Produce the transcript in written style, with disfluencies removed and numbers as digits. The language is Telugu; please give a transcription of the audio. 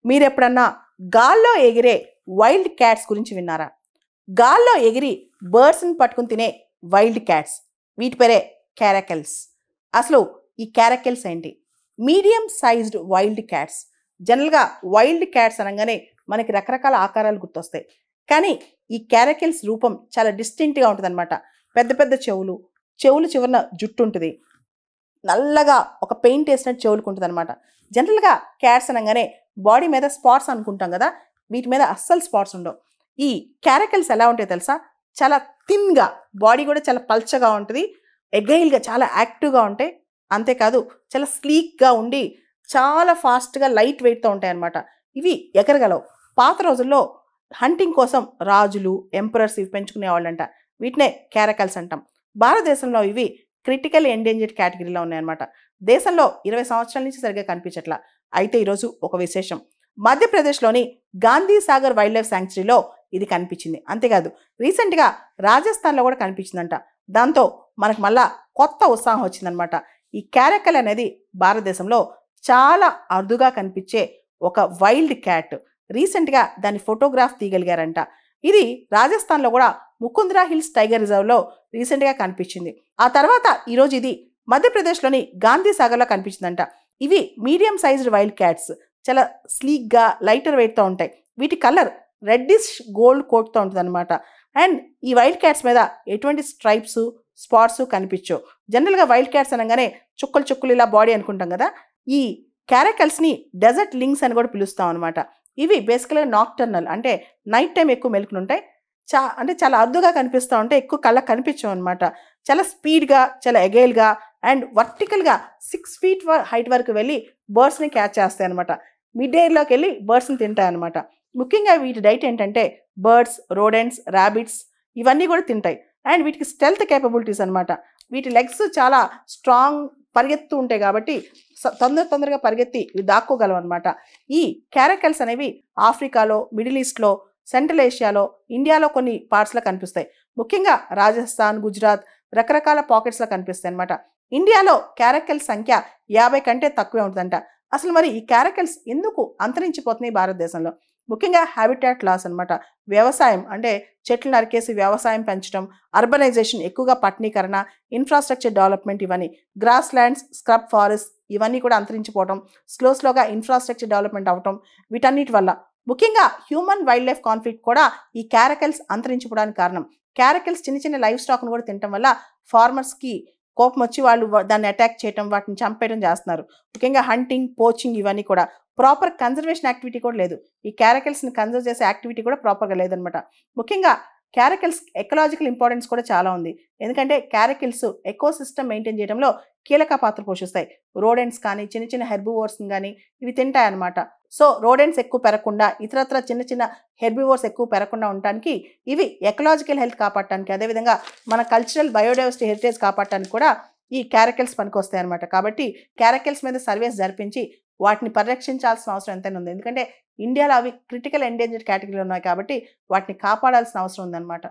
మీరెప్పుడన్నా గాల్లో ఎగిరే వైల్డ్ క్యాట్స్ గురించి విన్నారా? గాల్లో ఎగిరి బర్డ్స్ని పట్టుకుని తినే వైల్డ్ క్యాట్స్, వీటి పేరే క్యారకల్స్. అసలు ఈ క్యారకల్స్ ఏంటి? Medium sized wild cats. జనరల్గా వైల్డ్ క్యాట్స్ అనగానే మనకి రకరకాల ఆకారాలు గుర్తొస్తాయి, కానీ ఈ క్యారకల్స్ రూపం చాలా డిస్టింక్ట్గా ఉంటుంది అనమాట. పెద్ద పెద్ద చెవులు చివరన జుట్టు ఉంటుంది, నల్లగా ఒక పెయింట్ వేసినట్టు చెవులకు ఉంటుంది అనమాట. జనరల్గా క్యాట్స్ అనగానే బాడీ మీద స్పాట్స్ అనుకుంటాం కదా, వీటి మీద అస్సలు స్పాట్స్ ఉండవు. ఈ క్యారకల్స్ ఎలా ఉంటాయో తెలుసా? చాలా థిన్గా, బాడీ కూడా చాలా పల్చగా ఉంటుంది, ఎగైల్గా చాలా యాక్టివ్గా ఉంటాయి. అంతేకాదు చాలా స్లీక్గా ఉండి చాలా ఫాస్ట్గా లైట్ వెయిట్తో ఉంటాయి అన్నమాట. ఇవి ఎగరగలవు. పాత రోజుల్లో హంటింగ్ కోసం రాజులు, ఎంపరర్స్ ఇవి పెంచుకునేవాళ్ళంట. వీటినే క్యారకల్స్ అంటాం. భారతదేశంలో ఇవి క్రిటికల్ ఎండేంజర్డ్ కేటగిరీలో ఉన్నాయన్నమాట. దేశంలో 20 సంవత్సరాల నుంచి సరిగ్గా కనిపించట్లా. అయితే ఈరోజు ఒక విశేషం. మధ్యప్రదేశ్లోని గాంధీ సాగర్ వైల్డ్ లైఫ్ శాంక్చురీలో ఇది కనిపించింది. అంతేకాదు రీసెంట్గా రాజస్థాన్లో కూడా కనిపించిందంట. దాంతో మనకు మళ్ళా కొత్త ఉత్సాహం వచ్చిందనమాట. ఈ క్యారకల్ అనేది భారతదేశంలో చాలా అరుదుగా కనిపించే ఒక వైల్డ్ క్యాట్. రీసెంట్గా దాని ఫోటోగ్రాఫ్ తీయగలిగారంట. ఇది రాజస్థాన్లో కూడా ముకుంద్రా హిల్స్ టైగర్ రిజర్వ్లో రీసెంట్గా కనిపించింది. ఆ తర్వాత ఈరోజు ఇది మధ్యప్రదేశ్లోని గాంధీ సాగర్లో కనిపించిందంట. ఇవి మీడియం సైజ్డ్ వైల్డ్ క్యాట్స్. చాలా స్లీక్గా లైటర్ వెయిట్తో ఉంటాయి. వీటి కలర్ రెడ్డిష్ గోల్డ్ కోట్తో ఉంటుంది అనమాట. అండ్ ఈ వైల్డ్ క్యాట్స్ మీద ఎటువంటి స్ట్రైప్స్, స్పాట్స్ కనిపించవు. జనరల్గా వైల్డ్ క్యాట్స్ అనగానే చుక్కలు ఇలా బాడీ అనుకుంటాం కదా. ఈ క్యారకల్స్ని డెజర్ట్ లింక్స్ అని కూడా పిలుస్తాం అనమాట. ఇవి బేసికల్గా నాక్టర్నల్, అంటే నైట్ టైం ఎక్కువ మెలుకుని ఉంటాయి. అంటే చాలా అరుదుగా కనిపిస్తూ ఉంటాయి, ఎక్కువ కళ్ళకు కనిపించవు అనమాట. చాలా స్పీడ్గా, చాలా ఎగైల్గా అండ్ వర్టికల్గా 6 feet హైట్ వరకు వెళ్ళి బర్డ్స్ని క్యాచ్ చేస్తాయి అనమాట. మిడ్ ఎయిర్లోకి వెళ్ళి బర్డ్స్ని తింటాయి అనమాట. ముఖ్యంగా వీటి డైట్ ఏంటంటే బర్డ్స్, రోడెంట్స్, ర్యాబిట్స్ ఇవన్నీ కూడా తింటాయి. అండ్ వీటికి స్టెల్త్ కేపబిలిటీస్ అనమాట. వీటి లెగ్స్ చాలా స్ట్రాంగ్, పరిగెత్తు ఉంటాయి కాబట్టి తొందరగా పరిగెత్తి ఇవి దాక్కోగలవు అనమాట. ఈ క్యారకల్స్ అనేవి ఆఫ్రికాలో, మిడిల్ ఈస్ట్లో, సెంట్రల్ ఏషియాలో, ఇండియాలో కొన్ని పార్ట్స్లో కనిపిస్తాయి. ముఖ్యంగా రాజస్థాన్, గుజరాత్ రకరకాల పాకెట్స్లో కనిపిస్తాయి అనమాట. ఇండియాలో క్యారకల్స్ సంఖ్య 50 కంటే తక్కువే ఉంటుందంట. అసలు మరి ఈ క్యారకల్స్ ఎందుకు అంతరించిపోతున్నాయి భారతదేశంలో? ముఖ్యంగా హ్యాబిటాట్ లాస్ అనమాట. వ్యవసాయం అంటే చెట్లు నరికేసి వ్యవసాయం పెంచడం, అర్బనైజేషన్ ఎక్కువగా పట్టణీకరణ, ఇన్ఫ్రాస్ట్రక్చర్ డెవలప్మెంట్, ఇవన్నీ గ్రాస్ ల్యాండ్స్, స్క్రబ్ ఫారెస్ట్ ఇవన్నీ కూడా అంతరించిపోవడం, స్లోగా ఇన్ఫ్రాస్ట్రక్చర్ డెవలప్మెంట్ అవ్వటం, వీటన్నిటి వల్ల ముఖ్యంగా హ్యూమన్ వైల్డ్ లైఫ్ కాన్ఫ్లిక్ట్ కూడా ఈ క్యారకల్స్ అంతరించిపోవడానికి కారణం. క్యారకల్స్ చిన్న లైఫ్ స్టాక్ను కూడా తినడం వల్ల ఫార్మర్స్కి కోపం వచ్చి వాళ్ళు దాన్ని అటాక్ చేయడం, వాటిని చంపేయడం చేస్తున్నారు. ముఖ్యంగా హంటింగ్, పోచింగ్ ఇవన్నీ కూడా ప్రాపర్ కన్జర్వేషన్ యాక్టివిటీ కూడా లేదు. ఈ క్యారకల్స్ని కన్జర్వ్ చేసే యాక్టివిటీ కూడా ప్రాపర్గా లేదనమాట. ముఖ్యంగా క్యారకల్స్ ఎకలాజికల్ ఇంపార్టెన్స్ కూడా చాలా ఉంది. ఎందుకంటే క్యారకల్స్ ఎకోసిస్టమ్ మెయింటైన్ చేయడంలో కీలక పాత్ర పోషిస్తాయి. రోడెంట్స్ కానీ, చిన్న హెర్బివోర్స్ని కానీ ఇవి తింటాయి అనమాట. సో రోడెంట్స్ ఎక్కువ పెరగకుండా, ఇతరత్ర చిన్న హెర్బివోర్స్ ఎక్కువ పెరగకుండా ఉండటానికి, ఇవి ఎకలాజికల్ హెల్త్ కాపాడటానికి, అదేవిధంగా మన కల్చరల్ బయోడైవర్సిటీ హెరిటేజ్ కాపాడటానికి కూడా ఈ క్యారకల్స్ పనికొస్తాయి అనమాట. కాబట్టి క్యారకల్స్ మీద సర్వేస్ జరిపించి వాటిని పరిరక్షించాల్సిన అవసరం ఎంతైనా ఉంది. ఎందుకంటే ఇండియాలో అవి క్రిటికల్ ఎండేంజర్డ్ కేటగిరీలో ఉన్నాయి కాబట్టి వాటిని కాపాడాల్సిన అవసరం ఉందన్నమాట.